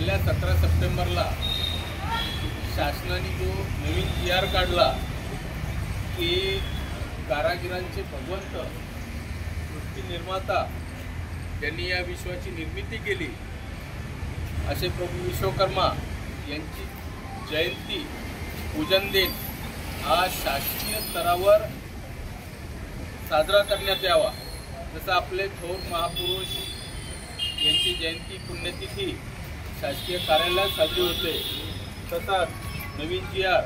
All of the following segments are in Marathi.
गेल्या 17 सप्टेंबरला शासनाने जो नवीन PR काढला की कारागिरांचे भगवंत सृष्टी निर्माता त्यांनी या विश्वाची निर्मिती केली असे प्रभू विश्वकर्मा यांची जयंती पूजन दिन हा शासकीय स्तरावर साजरा करण्यात यावा। जसं आपले थोर महापुरुष यांची जयंती पुण्यतिथी शासकीय कार्यालयात साजरी होते, तसाच नवीन PR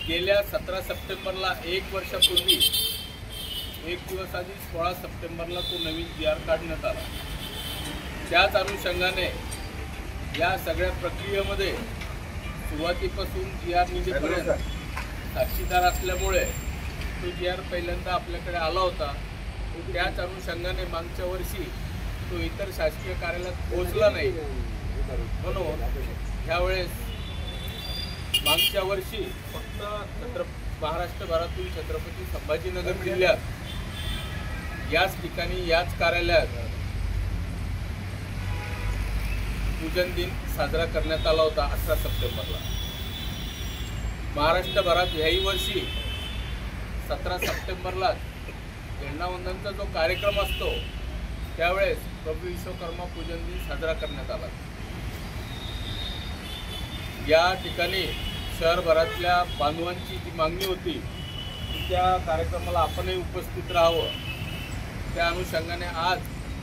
गेल्या 17 सप्टेंबरला 1 वर्षापूर्वी 1 दिवस आधी 16 सप्टेंबरला तो नवीन PR काढण्यात आला। त्याच अनुषंगाने या सगळ्या प्रक्रियेमध्ये सुरुवातीपासून PR निघेपर्यंत साक्षीदार असल्यामुळे तो PR पहिल्यांदा आपल्याकडे आला होता। त्याच अनुषंगाने मागच्या वर्षी तो इतर शासकीय कार्यालयात पोहोचला नाही, म्हणून ह्यावेळेस मागच्या वर्षी फक्त महाराष्ट्रभरातून छत्रपती संभाजीनगर जिल्ह्यात याच ठिकाणी याच कार्यालयात पूजन दिन साजरा करण्यात आला होता 18 सप्टेंबरला। महाराष्ट्रभरात याही वर्षी 17 सप्टेंबरला झेंडावंदनचा जो कार्यक्रम असतो त्यावेळेस प्रभू विश्वकर्मा पूजन दिन साजरा करण्यात आला। या ठिकाणी शहरभरातल्या बांधवांची जी मागणी होती त्या कार्यक्रमाला आपणही उपस्थित राहावं, त्या अनुषंगाने आज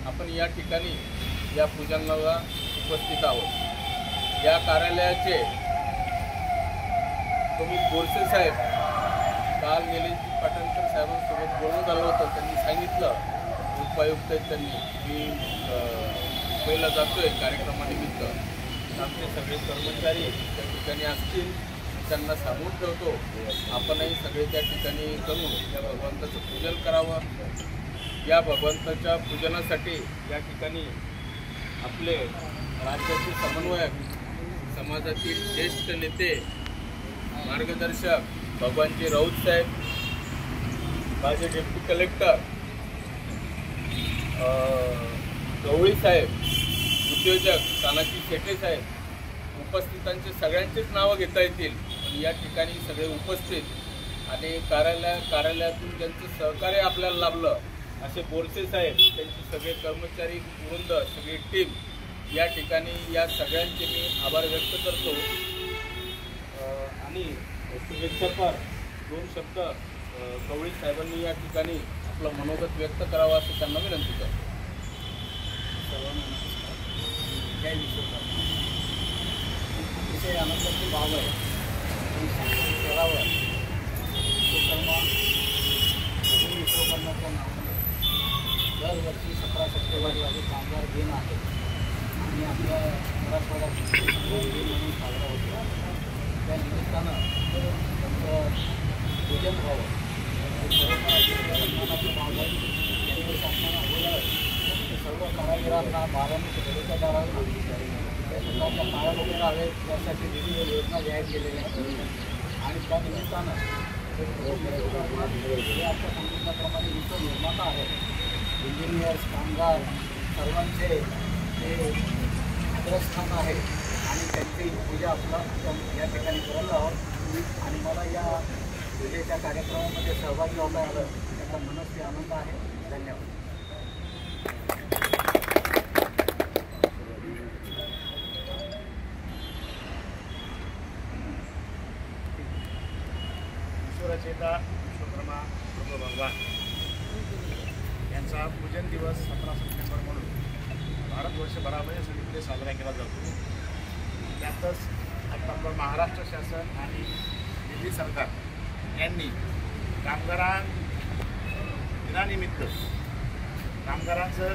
आपण या ठिकाणी या पूजनाला उपस्थित आहोत। या कार्यालयाचे प्रमुख बोरसे साहेब काल निलेशजी पाटणकर साहेबांसोबत बोलणं झालं होतं। त्यांनी सांगितलं उपायुक्त त्यांनी की मुंबईला जातोय कार्यक्रमानिमित्त, आमचे सगळे कर्मचारी त्या ठिकाणी असतील, त्यांना सांगून ठेवतो आपणही सगळे त्या ठिकाणी करून या भगवंताचं पूजन करावं। या भगवंताच्या पूजनासाठी या ठिकाणी आपले राज्याचे समन्वयक, समाजातील ज्येष्ठ नेते, मार्गदर्शक भगवानजी राऊत साहेब, माझे डेप्टी कलेक्टर गवळी साहेब, उद्योजक तानाजी शेटे साहेब, उपस्थितांचे सगळ्यांचेच नावं घेता येतील, पण या ठिकाणी सगळे उपस्थित आणि कार्यालयातून ज्यांचं सहकार्य आपल्याला लाभलं असे बोरसे साहेब, त्यांचे सगळे कर्मचारी वृंद, सगळी टीम, या ठिकाणी या सगळ्यांचे मी आभार व्यक्त करतो। आणि शुभेच्छापर 2 शब्द गवळी साहेबांनी या ठिकाणी आपलं मनोगत व्यक्त करावं असं त्यांना विनंती करतो। सर्वांना नमस्कार। जय विश्वकर्मा। अतिशय आनंदाची भाव आहे की शासन स्तरावर विश्वकर्मा विश्वकर्माच्या नावाने दरवर्षी 17 सप्टेंबरला हे कामगार दिन आहे आणि आपल्या मराठवाड्यात दिन म्हणून साजरा होतो। त्या निमित्तानं त्यांचं पूजन व्हावं सन्मानाचं भाव आहे। केंद्र शासनानं अगोदर सर्व कारागिरांना 12 ठेकेदारांना त्या प्रकारच्या काळ्या वगैरे आहेत त्यासाठी विविध योजना जाहीर केलेल्या आहेत आणि त्या निमित्तानं हे आपल्या सांगितल्याप्रमाणे विश्व निर्माता आहेत। इंजिनियर्स, कामगार सर्वांचे हे अग्रस्थान आहे आणि त्यांची पूजा आपण या ठिकाणी करत आहोत आणि मला या पूजेच्या कार्यक्रमामध्ये सहभागी होता आलं त्याचा मनस्वी आनंद आहे। धन्यवाद। विश्वरचयिता विश्वकर्मा प्रभू भगवान यांचा पूजन दिवस 17 सप्टेंबर म्हणून भारतवर्षभरामध्ये सगळीकडे साजरा केला जातो। त्यातच आता आपलं महाराष्ट्र शासन आणि दिल्ली सरकार यांनी दिनानिमित्त कामगारांचं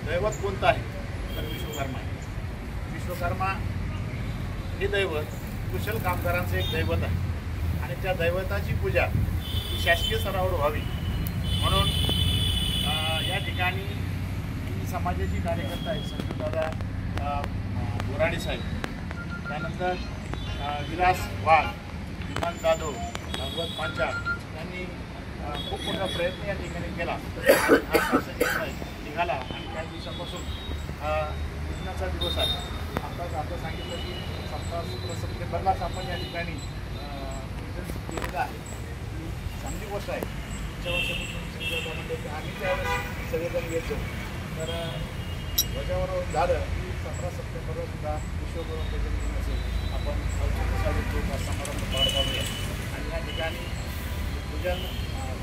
दैवत कोणतं आहे तर विश्वकर्मा आहे। विश्वकर्मा हे दैवत कुशल कामगारांचं एक दैवत आहे आणि त्या दैवताची पूजा ही शासकीय स्तरावर व्हावी म्हणून या ठिकाणी समाजाची कार्यकर्ता आहे संजूदादा बोराडे साहेब, त्यानंतर विलास वाघ, विमान जाधव, भगवत पांचाळ यांनी खूप मोठा प्रयत्न या ठिकाणी केला आणि हा शासन निघाला आणि त्या दिवसापासून पूजनाचा दिवस आहे। आता आपण सांगितलं सांगितलं की 17 सप्टेंबरलाच आपण या ठिकाणी केलेलं आहे. ही चांगली गोष्ट आहे. पुढच्या वर्षापासून संकल्प म्हणजे की आम्ही त्यावेळेस सगळेजण येत जाऊ. तर ध्वजारोहण झालं की 17 सप्टेंबरला सुद्धा विश्वगुरू पूजन दिन असेल, आपण औचित्यसाधक तो समारंभ पार पाडूया. आणि या ठिकाणी पूजन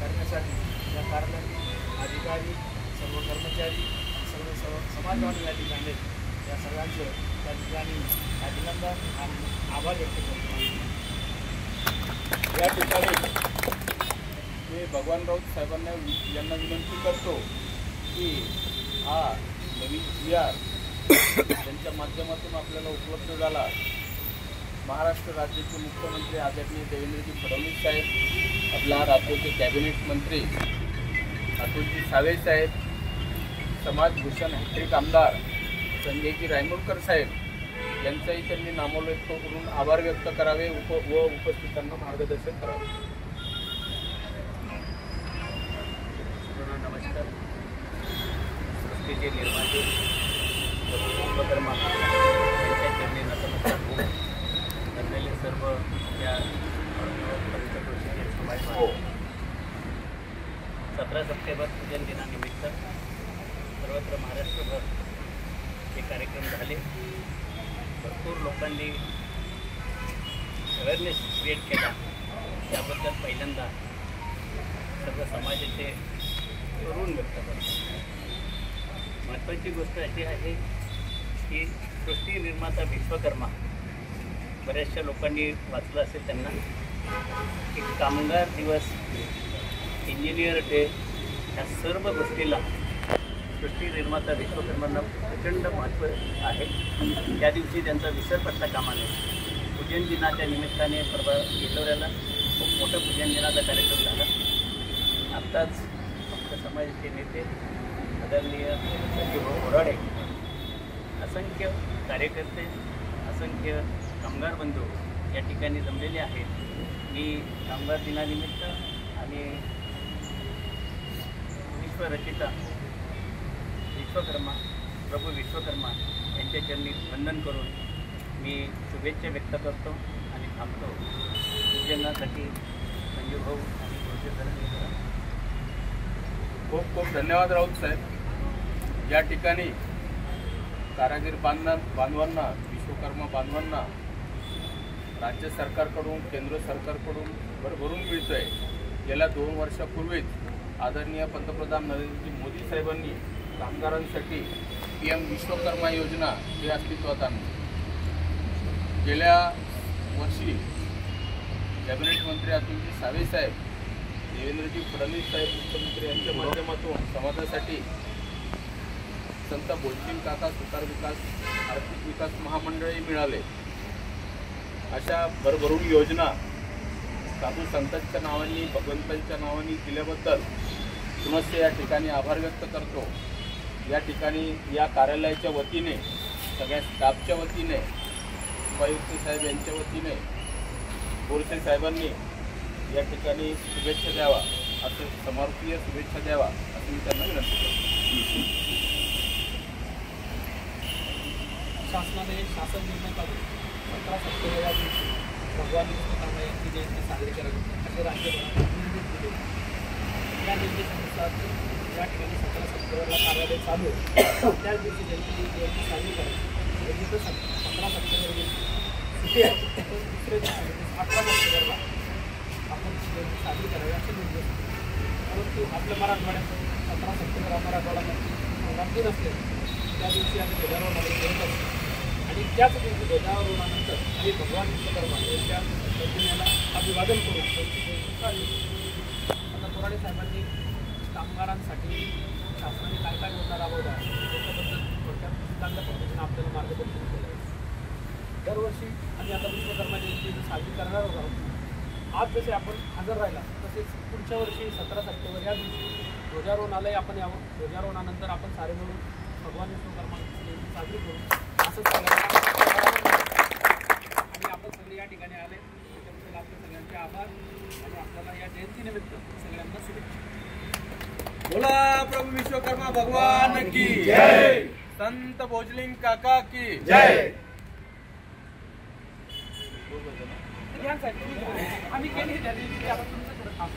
करण्यासाठी या कार्यालयातील अधिकारी, सर्व कर्मचारी, सर्व समाजबांधव या ठिकाणी या सर्वांचं त्या ठिकाणी अभिनंदन आणि आभार व्यक्त करतो. या ठिकाणी मी भगवान राऊत साहेबांना यांना विनंती करतो की हा नवीन GR त्यांच्या माध्यमातून आपल्याला उपलब्ध झाला. महाराष्ट्र राज्याचे मुख्यमंत्री आदरणीय देवेंद्रजी फडणवीस साहेब, आपला राज्याचे कॅबिनेट मंत्री अतुलजी सावे साहेब, समाजभूषण हॅट्रिक आमदार संजयजी रायमुरकर साहेब यांचाही त्यांनी नामोल्लेख करून आभार व्यक्त करावे व उपस्थितांना मार्गदर्शन करावे. नमस्कार. सृष्टीचे निर्माते विश्वकर्मा यांच्या चरणी नतमस्तक होऊन बनलेले सर्व या पंचक्रोशीचे समाज 17 सप्टेंबर पूजन दिनानिमित्त सर्वत्र महाराष्ट्रभर हे कार्यक्रम झाले. भरपूर लोकांनी अवेअरनेस क्रिएट केला. त्याबद्दल पहिल्यांदा सर्व समाजाचे ऋण व्यक्त करतो. महत्त्वाची गोष्ट अशी आहे की सृष्टी निर्माता विश्वकर्मा, बऱ्याचशा लोकांनी वाचलं असेल त्यांना, की कामगार दिवस, इंजिनियर डे, ह्या सर्व गोष्टीला सृष्टी निर्माता विश्वकर्मांना प्रचंड महत्त्व आहे. त्या दिवशी त्यांचा विसर पडता कामा नये. पूजन दिनाच्या निमित्ताने परवा येलोऱ्याला खूप मोठं पूजन दिनाचा कार्यक्रम झाला. आत्ताच आमच्या समाजाचे नेते आदरणीय संजयभाऊ बोराडे, असंख्य कार्यकर्ते, असंख्य कामगार बंधू या ठिकाणी जमलेले आहेत. मी कामगार दिनानिमित्त आणि विश्वरचिता विश्वकर्मा प्रभू विश्वकर्मा यांच्या चरणी वंदन करून मी शुभेच्छा व्यक्त करतो आणि थांबतो. पूजनासाठी संजयभाऊ आणि गुरुदेव खूप खूप धन्यवाद राऊत साहेब. या ठिकाणी कारागीर बांधवांना, विश्वकर्मा बांधवांना राज्य सरकारकडून, केंद्र सरकारकडून भरभरून मिळतो आहे. गेल्या 2 वर्षापूर्वीच आदरणीय पंतप्रधान नरेंद्रजी मोदी साहेबांनी कामगारांसाठी PM विश्वकर्मा योजना ही अस्तित्वात आणली. गेल्या वर्षी कॅबिनेट मंत्री अतुलजी सावे साहेब, देवेंद्रजी फडणवीस साहेब मुख्यमंत्री यांच्या माध्यमातून समाजासाठी संत भोजसिंग काका सुतार विकास आर्थिक विकास महामंडळही मिळाले. अशा भरभरून योजना साधू संतांच्या नावाने, भगवंतांच्या नावाने दिल्याबद्दल पुनश्च या ठिकाणी आभार व्यक्त करतो. या ठिकाणी या कार्यालयाच्या वतीने, सगळ्या स्टाफच्या वतीने, उपायुक्त साहेब यांच्या वतीने बोरसे साहेबांनी या ठिकाणी शुभेच्छा द्यावा, असं समारोपीय शुभेच्छा द्यावा असं मी त्यांना विनंती करतो. शासनाने शासन निर्णय काढून 17 सप्टेंबर या दिवशी भगवान विश्वकर्मा यांची जयंती साजरी करावी असे राज्यभरात निर्देश दिले. या निर्देशानुसार या ठिकाणी 17 सप्टेंबरला कार्यालय चालू आहे. त्याच दिवशी जयंती साजरी करावी. जिथं 17 सप्टेंबर दिवशी सुट्टी आहे, तर दुसऱ्या दिवशी 18 सप्टेंबरला आपण जयंती साजरी करावी असे निर्देश. परंतु आपल्या मराठवाड्यात 17 सप्टेंबर हा मराठवाड्यामध्ये दिन असले त्या दिवशी आम्ही ध्वजारोहणाला करत असतो. आणि त्याच दिवशी ध्वजारोहणानंतर आम्ही भगवान विश्वकर्मा यांच्या प्रतिमेला अभिवादन करून त्यांची जयंती काढली. आता बोराडे साहेबांनी कामगारांसाठी शासनाने काय काय योजना राबवल्या त्याच्याबद्दल थोडक्यात चांगल्या पद्धतीने आपल्याला मार्गदर्शन केलं आहे. दरवर्षी आम्ही आता विश्वकर्मा जयंती साजरी करणार आहोत. आज जसे आपण हजर राहिला तसेच पुढच्या वर्षी 17 सप्टेंबर या दिवशी ध्वजारोहणालाही आपण यावं. ध्वजारोहणानंतर आपण सारे मिळून भगवान विश्वकर्मा जयंती साजरी करू असं सगळ्यांना. आणि आपण सगळे या ठिकाणी आले त्याच्याबद्दल आपल्या सगळ्यांचे आभार आणि आपल्याला या जयंतीनिमित्त सगळ्यांना शुभेच्छा. बोला प्रभू विश्वकर्मा भगवान की जय. संत भोजलिंग काका की जय. सांग साहेब तुम्ही आम्ही केली त्या दिवशी आपण तुमच्याकडे काम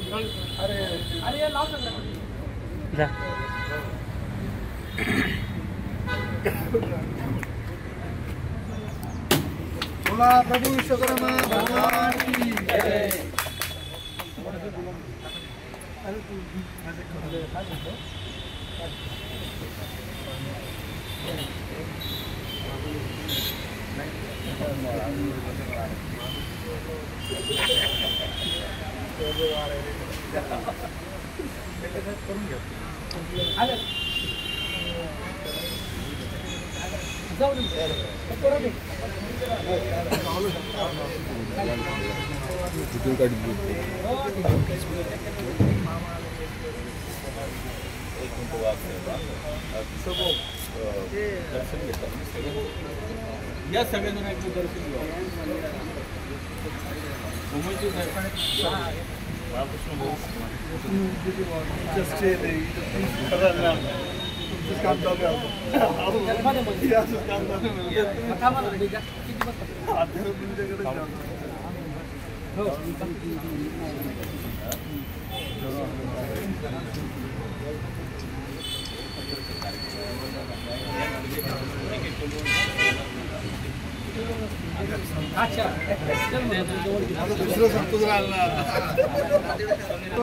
अरे लाव सगळं बोला प्रभू विश्वकर्मा भगवान की जय. दर्शन घेतात या सगळ्यांना एकदा दर्शन घ्या. मुंबईची बाळकृष्ण भाऊ काम चालू अच्छा दुसरं सांगतो